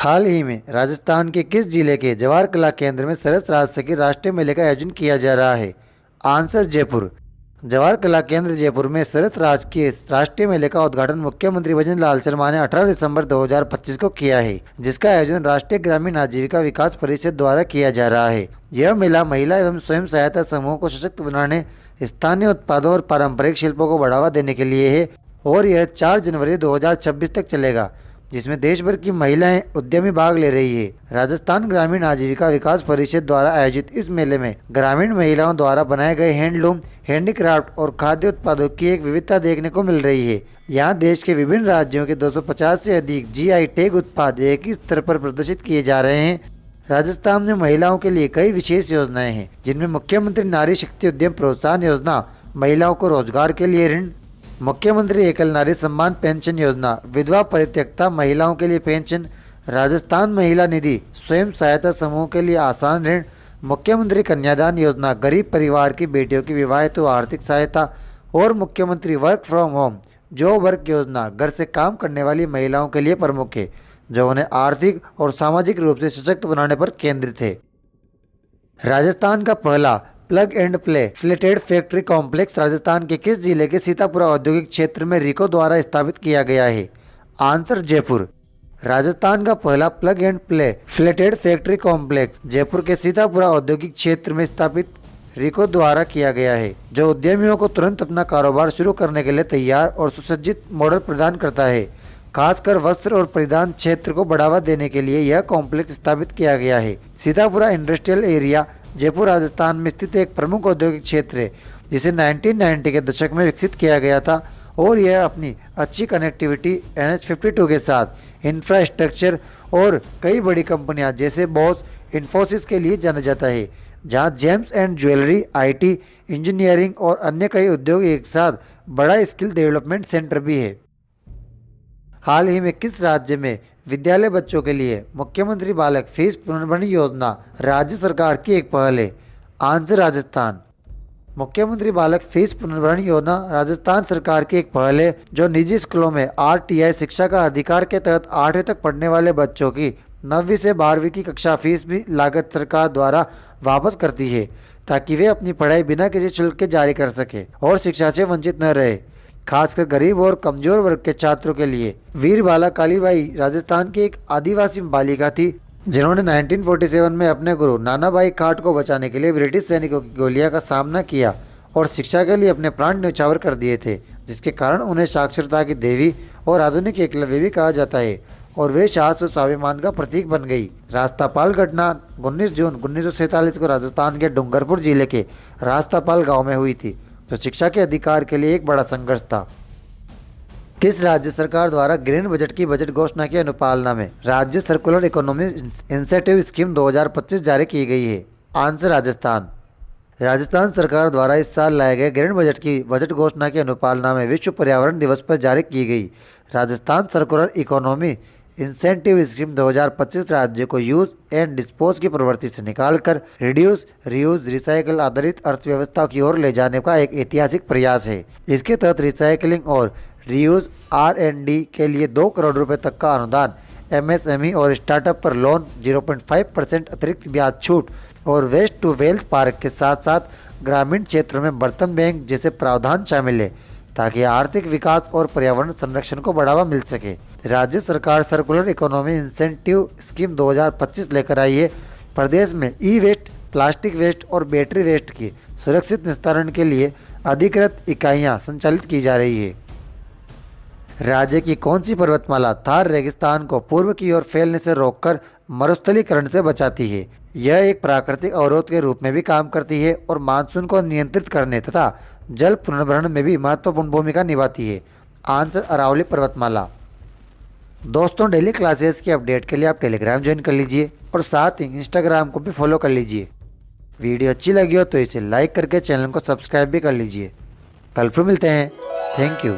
हाल ही में राजस्थान के किस जिले के जवाहर कला केंद्र में सरस राजस्य के राष्ट्रीय मेले का आयोजन किया जा रहा है? आंसर जयपुर। जवाहर कला केंद्र जयपुर में सरस राज के राष्ट्रीय मेले का उद्घाटन मुख्यमंत्री भजन लाल शर्मा ने 18 दिसंबर 2025 को किया है, जिसका आयोजन राष्ट्रीय ग्रामीण आजीविका विकास परिषद द्वारा किया जा रहा है। यह मेला महिला एवं स्वयं सहायता समूहों को सशक्त बनाने, स्थानीय उत्पादों और पारंपरिक शिल्पों को बढ़ावा देने के लिए है और यह 4 जनवरी 2026 तक चलेगा, जिसमें देश भर की महिलाएं उद्यमी भाग ले रही है। राजस्थान ग्रामीण आजीविका विकास परिषद द्वारा आयोजित इस मेले में ग्रामीण महिलाओं द्वारा बनाए गए हैंडलूम, हैंडीक्राफ्ट और खाद्य उत्पादों की एक विविधता देखने को मिल रही है। यहाँ देश के विभिन्न राज्यों के 250 से अधिक GI टैग उत्पाद एक ही स्तर पर प्रदर्शित किए जा रहे हैं। राजस्थान में महिलाओं के लिए कई विशेष योजनाएं हैं, जिनमें मुख्यमंत्री नारी शक्ति उद्यम प्रोत्साहन योजना, महिलाओं को रोजगार के लिए ऋण, मुख्यमंत्री एकल नारी सम्मान पेंशन योजना, विधवा परित्यक्ता महिलाओं के लिए पेंशन, राजस्थान महिला निधि, स्वयं सहायता समूह के लिए आसान ऋण, मुख्यमंत्री कन्यादान योजना, गरीब परिवार की बेटियों की विवाह हेतु आर्थिक सहायता और मुख्यमंत्री work from home job work योजना घर से काम करने वाली महिलाओं के लिए प्रमुख है, जो उन्हें आर्थिक और सामाजिक रूप से सशक्त बनाने पर केंद्रित है। राजस्थान का पहला plug and play flatted factory complex Rajasthan के किस जिले के सीतापुरा औद्योगिक क्षेत्र में रिको द्वारा स्थापित किया गया है? आंसर जयपुर। राजस्थान का पहला plug and play flatted factory complex Jaipur के सीतापुरा औद्योगिक क्षेत्र में स्थापित रिको द्वारा किया गया है, जो उद्यमियों को तुरंत अपना कारोबार शुरू करने के लिए तैयार और सुसज्जित मॉडल प्रदान करता है। खासकर वस्त्र और परिधान क्षेत्र को बढ़ावा देने के लिए यह कॉम्प्लेक्स स्थापित किया गया है। सीतापुरा इंडस्ट्रियल एरिया जयपुर राजस्थान में स्थित एक प्रमुख औद्योगिक क्षेत्र है, जिसे 1990 के दशक में विकसित किया गया था और यह अपनी अच्छी कनेक्टिविटी NH52 के साथ इंफ्रास्ट्रक्चर और कई बड़ी कंपनियां जैसे बॉस, इन्फोसिस के लिए जाना जाता है, जहां James and jewellery, IT, engineering और अन्य कई उद्योग एक साथ बड़ा स्किल डेवलपमेंट सेंटर भी है। हाल ही में किस राज्य में विद्यालय बच्चों के लिए मुख्यमंत्री बालक फीस पुनर्भरण योजना राज्य सरकार की एक पहल है? आंसर राजस्थान। मुख्यमंत्री बालक फीस पुनर्भरण योजना राजस्थान सरकार की एक पहल है, जो निजी स्कूलों में RTI शिक्षा का अधिकार के तहत 8वीं तक पढ़ने वाले बच्चों की 9वीं से 12वीं की कक्षा फीस भी लागत सरकार द्वारा वापस करती है, ताकि वे अपनी पढ़ाई बिना किसी शुल्क के जारी कर सके और शिक्षा से वंचित न रहे। खासकर गरीब और कमजोर वर्ग के छात्रों के लिए वीरबाला कालीबाई राजस्थान की एक आदिवासी बालिका थी, जिन्होंने 1947 में अपने गुरु नानाभाई खाट को बचाने के लिए ब्रिटिश सैनिकों की गोलियां का सामना किया और शिक्षा के लिए अपने प्राण न्यौछावर कर दिए थे, जिसके कारण उन्हें साक्षरता की देवी और आधुनिक एकलव्य भी कहा जाता है और वे साहस और स्वाभिमान का प्रतीक बन गई। रास्तापाल घटना 19 जून 1947 को राजस्थान के डूंगरपुर जिले के रास्तापाल गाँव में हुई थी, जो शिक्षा के अधिकार के लिए एक बड़ा संघर्ष था। किस राज्य सरकार द्वारा ग्रीन बजट की बजट घोषणा की अनुपालना में राज्य सर्कुलर इकोनॉमी इंसेंटिव स्कीम 2025 जारी की गई है? आंसर राजस्थान। राजस्थान सरकार द्वारा इस साल लाए गए ग्रीन बजट की बजट घोषणा की अनुपालना में विश्व पर्यावरण दिवस पर जारी की गई Rajasthan circular economy incentive scheme 2025 राज्य को यूज एंड डिस्पोज की प्रवृत्ति से निकालकर रिड्यूस, रीयूज, रिसाइकल आधारित अर्थव्यवस्था की ओर ले जाने का एक ऐतिहासिक प्रयास है। इसके तहत रिसाइकलिंग और रीयूज R&D के लिए 2 करोड़ रुपए तक का अनुदान, MSME और स्टार्टअप पर लोन, 0.5% अतिरिक्त ब्याज छूट और वेस्ट टू वेल्थ पार्क के साथ साथ ग्रामीण क्षेत्रों में बर्तन बैंक जैसे प्रावधान शामिल है, ताकि आर्थिक विकास और पर्यावरण संरक्षण को बढ़ावा मिल सके। राज्य सरकार सर्कुलर इकोनॉमी इंसेंटिव स्कीम 2025 लेकर आई है। प्रदेश में ई-वेस्ट, प्लास्टिक वेस्ट और बैटरी वेस्ट की सुरक्षित निस्तारण के लिए अधिकृत इकाइयां संचालित की जा रही है। राज्य की कौन सी पर्वतमाला थार रेगिस्तान को पूर्व की ओर फैलने से रोककर मरुस्थलीकरण से बचाती है? यह एक प्राकृतिक अवरोध के रूप में भी काम करती है और मानसून को नियंत्रित करने तथा जल पुनर्भरण में भी महत्वपूर्ण भूमिका निभाती है। आंसर अरावली पर्वतमाला। दोस्तों, डेली क्लासेस की अपडेट के लिए आप टेलीग्राम ज्वाइन कर लीजिए और साथ ही इंस्टाग्राम को भी फॉलो कर लीजिए। वीडियो अच्छी लगी हो तो इसे लाइक करके चैनल को सब्सक्राइब भी कर लीजिए। कल फिर मिलते हैं। Thank you.